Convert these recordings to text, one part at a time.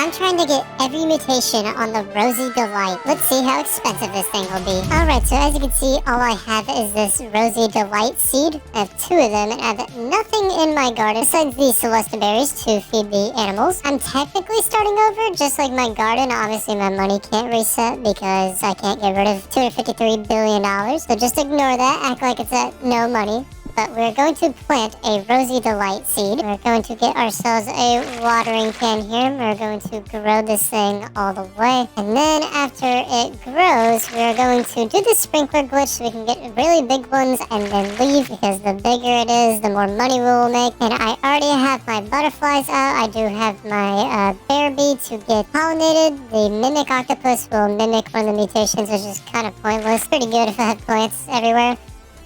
I'm trying to get every mutation on the Rosy Delight. Let's see how expensive this thing will be. Alright, so as you can see, all I have is this Rosy Delight seed. I have 2 of them, and I have nothing in my garden besides these Celesta berries to feed the animals. I'm technically starting over, just like my garden. Obviously, my money can't reset because I can't get rid of $253 billion. So just ignore that. Act like it's no money. But we're going to plant a Rosy Delight seed. We're going to get ourselves a watering can here. We're going to grow this thing all the way. And then after it grows, we're going to do the sprinkler glitch so we can get really big ones and then leave, because the bigger it is, the more money we will make. And I already have my butterflies out. I do have my bear bee to get pollinated. The mimic octopus will mimic one of the mutations, which is kind of pointless. Pretty good if I had plants everywhere.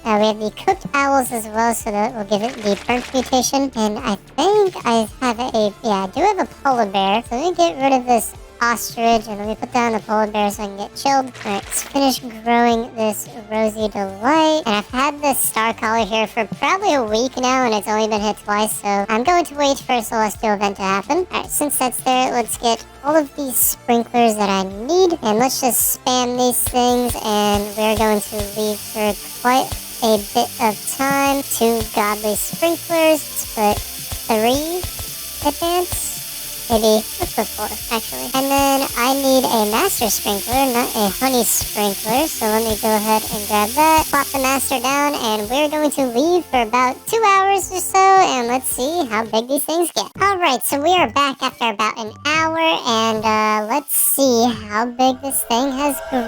We have the cooked owls as well, so that will give it the burnt mutation. And I think I have I do have a polar bear. So let me get rid of this ostrich and let me put down the polar bear so I can get chilled. Alright, let's finish growing this Rosy Delight. And I've had this star collar here for probably a week now, and it's only been hit twice, so I'm going to wait for a celestial event to happen. Alright, since that's there, let's get all of these sprinklers that I need, and let's just spam these things, and we're going to leave for quite a bit of time. 2 godly sprinklers. Let's put 3 advanced. Maybe, let's put 4, actually. And then I need a master sprinkler, not a honey sprinkler. So let me go ahead and grab that. Plop the master down, and we're going to leave for about 2 hours or so. And let's see how big these things get. Alright, so we are back after about an hour. And let's see how big this thing has grown.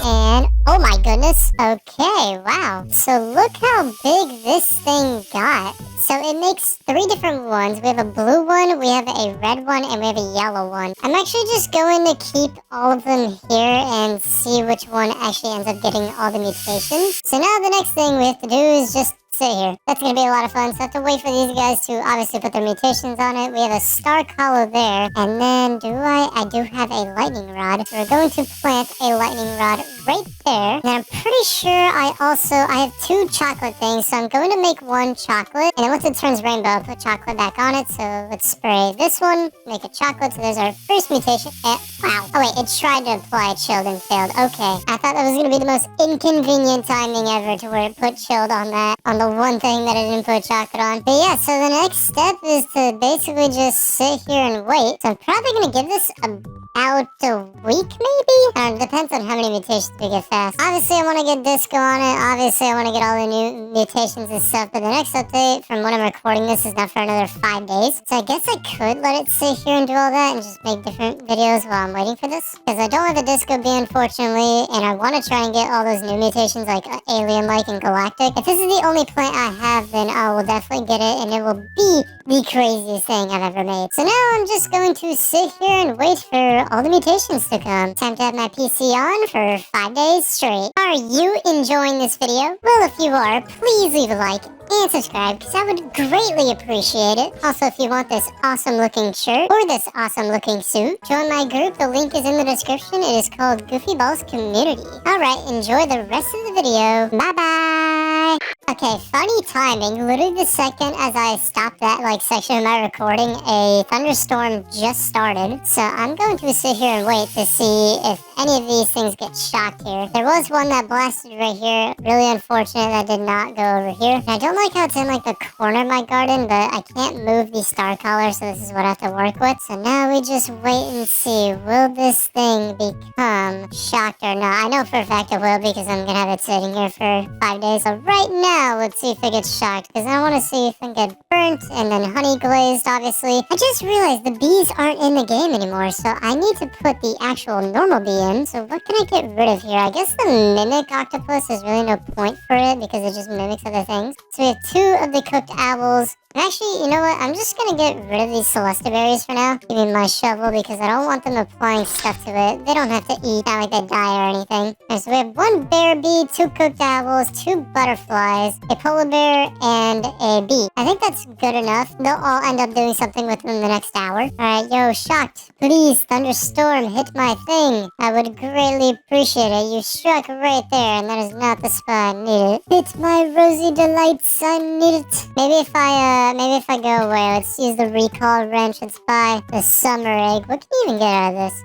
And oh my goodness. Okay, wow. So look how big this thing got. So it makes 3 different ones. We have a blue one, we have a red one, and we have a yellow one. I'm actually just going to keep all of them here and see which one actually ends up getting all the mutations. So now the next thing we have to do is just sit here. That's going to be a lot of fun. So I have to wait for these guys to obviously put their mutations on it. We have a star collar there. And then I do have a lightning rod. So we're going to plant a lightning rod right there. And I'm pretty sure I have 2 chocolate things. So I'm going to make 1 chocolate. And then once it turns rainbow, I'll put chocolate back on it. So let's spray this one. Make a chocolate. So there's our first mutation. Wow. Oh wait, it tried to apply chilled and failed. Okay. I thought that was going to be the most inconvenient timing ever to where it put chilled on the one thing that I didn't put chocolate on. But yeah, so the next step is to basically just sit here and wait. So I'm probably going to give this about a week, maybe? It depends on how many mutations we get fast. Obviously, I want to get disco on it. Obviously, I want to get all the new mutations and stuff. But the next update from when I'm recording this is not for another 5 days. So I guess I could let it sit here and do all that and just make different videos while I'm waiting for this. Because I don't have a disco bee, unfortunately. And I want to try and get all those new mutations like alien-like and galactic. If this is the only plant I have, then I will definitely get it. And it will be the craziest thing I've ever made. So now I'm just going to sit here and wait for all the mutations to come. Time to have my PC on for 5 days straight. Are you enjoying this video? Well, if you are, please leave a like and subscribe, because I would greatly appreciate it. Also, if you want this awesome looking shirt or this awesome looking suit, join my group. The link is in the description. It is called Goofy Balls Community. Alright, enjoy the rest of the video. Bye bye! Okay, funny timing. Literally the second as I stopped that section of my recording, a thunderstorm just started. So I'm going to sit here and wait to see if any of these things get shocked here. There was one that blasted right here. Really unfortunate that did not go over here. And I don't like how it's in the corner of my garden, but I can't move the star collar, so this is what I have to work with. So now we just wait and see. Will this thing become shocked or not? I know for a fact it will, because I'm gonna have it sitting here for 5 days. So right now, let's see if it gets shocked, because I want to see if it can get burnt and then honey glazed, obviously. I just realized the bees aren't in the game anymore, so I need to put the actual normal bee in. So what can I get rid of here? I guess the mimic octopus is really no point for it, because it just mimics other things. So we have 2 of the cooked owls. Actually, you know what? I'm just gonna get rid of these Celesta berries for now. Give me my shovel, because I don't want them applying stuff to it. They don't have to eat, not like they die or anything. Alright, so we have 1 bear bee, 2 cooked owls, 2 butterflies, a polar bear, and a bee. I think that's good enough. They'll all end up doing something within the next hour. Alright, yo, shocked. Please, thunderstorm, hit my thing. I would greatly appreciate it. You struck right there, and that is not the spot I need it. Hit my Rosy Delights, I need it. Maybe if I, maybe if I go away, let's use the recall wrench. Let's buy the summer egg. What can you even get out of this?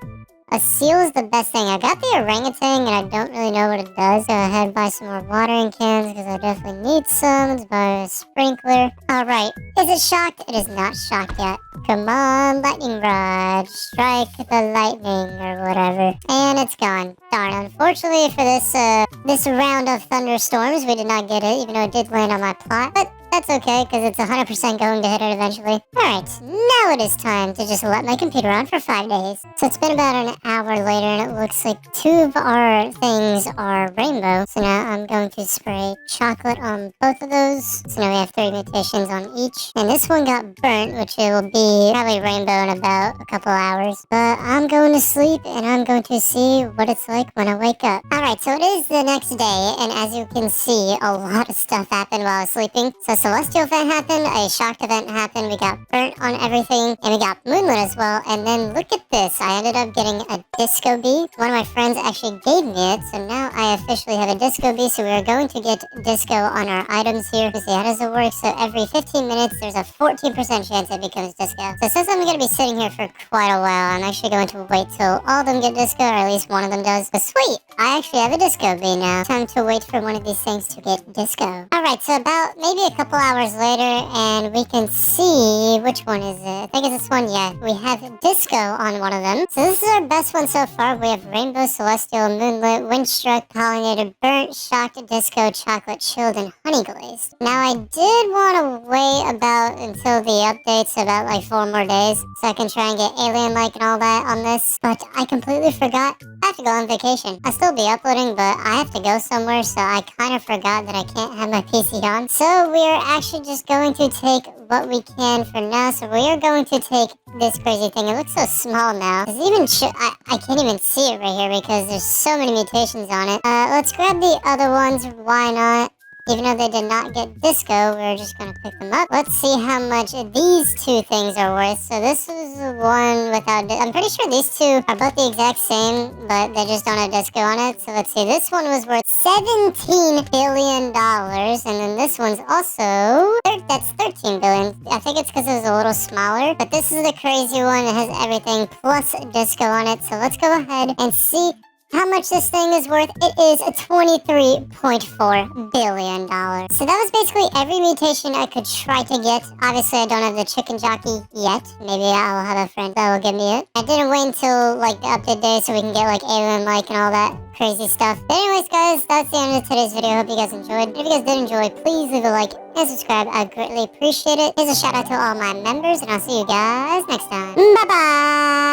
A seal is the best thing. I got the orangutan and I don't really know what it does. Go ahead and buy some more watering cans because I definitely need some. Let's buy a sprinkler. Alright, is it shocked? It is not shocked yet. Come on, lightning rod. Strike the lightning or whatever. And it's gone. Darn, unfortunately for this round of thunderstorms, we did not get it, even though it did land on my plot. But that's okay, because it's 100% going to hit it eventually. Alright, now it is time to just let my computer on for 5 days. So it's been about an hour later, and it looks like 2 of our things are rainbow. So now I'm going to spray chocolate on both of those. So now we have 3 mutations on each. And this one got burnt, which it will be probably rainbow in about a couple hours. But I'm going to sleep, and I'm going to see what it's like when I wake up. Alright, so it is the next day, and as you can see, a lot of stuff happened while I was sleeping. So celestial event happened, a shocked event happened, we got burnt on everything, and we got moonlit as well. And then look at this, I ended up getting a disco bee. One of my friends actually gave me it, so now I officially have a disco bee. So we are going to get disco on our items here. See, how does it work? So every 15 minutes, there's a 14% chance it becomes disco. So since I'm going to be sitting here for quite a while, I'm actually going to wait till all of them get disco, or at least one of them does. But sweet, I actually have a disco bee now. Time to wait for one of these things to get disco. Alright, so about maybe a couple hours later, and we can see which one is it. I think it's this one. Yeah, we have disco on one of them. So this is our best one so far. We have rainbow, celestial, moonlit, windstruck, pollinated, burnt, shocked, disco, chocolate, chilled, and honey glazed. Now I did want to wait about until the updates, about like 4 more days, so I can try and get alien like and all that on this, but I completely forgot. I have to go on vacation. I'll still be uploading, but I have to go somewhere, so I kind of forgot that I can't have my PC on. So we are actually just going to take what we can for now. So we are going to take this crazy thing. It looks so small now. It's even I can't even see it right here because there's so many mutations on it. Let's grab the other ones. Why not? Even though they did not get disco, we're just gonna pick them up. Let's see how much these 2 things are worth. So this is the one without, I'm pretty sure these 2 are both the exact same, but they just don't have disco on it. So let's see, this one was worth $17 billion, and then this one's also, that's 13 billion. I think it's because it was a little smaller, but this is the crazy one. It has everything plus disco on it. So let's go ahead and see how much this thing is worth. It is $23.4 billion. So that was basically every mutation I could try to get. Obviously, I don't have the chicken jockey yet. Maybe I'll have a friend that will give me it. I didn't wait until like the update day so we can get like alien like and all that crazy stuff. But anyways, guys, that's the end of today's video. Hope you guys enjoyed. If you guys did enjoy, please leave a like and subscribe. I greatly appreciate it. Here's a shout out to all my members, and I'll see you guys next time. Bye-bye!